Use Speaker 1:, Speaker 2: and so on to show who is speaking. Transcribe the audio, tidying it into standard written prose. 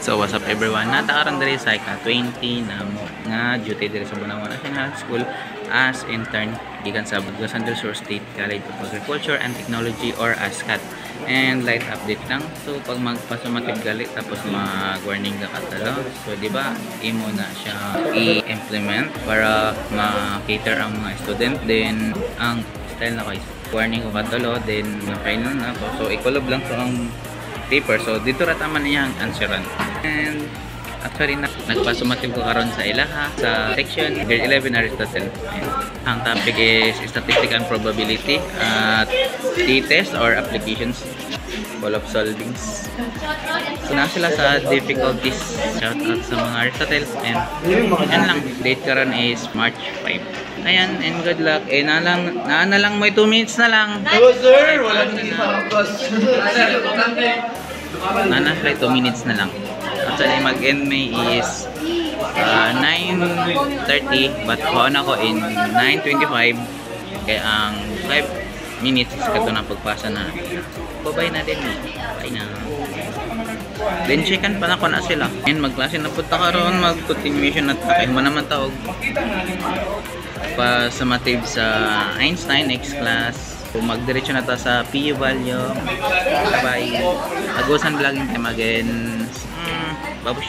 Speaker 1: So what's up everyone? Natakaroon diri sa ika-20 na mo nga duty diri sa Bunawan National School as intern gikan sa Bugnasan del Sur State College of Agriculture and Technology or ASCAT. And light update lang. So pag magpasumatib gali tapos mag-warning ka katalo. So di ba imo na siya i-implement para ma-cater ang mga student. Then ang style na guys, warning ko katalo, then na-final na ako. So ikulob lang sa ang paper. So dito ra tama niya ang answeran. And actually nagpasumatib ko karon sa ilaha sa section grade 11 Aristotle. And ang topic is statistics and probability at t-test or applications full of solvings. So na sila sa difficulties. Shout out sa mga Aristotle. And yan lang, date karon is March 5. Ayan, and good luck. Eh, na lang mo 2 minutes na lang.
Speaker 2: Hello sir, walang hindi makakas.
Speaker 1: Nana flight 2 minutes na lang. Actually mag-end may is 9:30 but kuha na ko in 9:25 kaya ang 5 minutes is kato na pagpasa na. Bye na din. Bye na. Then checkan pa na ko na sila. And magklase na punta karon, mag-continuation at kay mo naman tawag pa sa mative sa Einstein X class. Kung magdiretso na ta sa PU value. Bye. Agusan vlogging time again. Babush.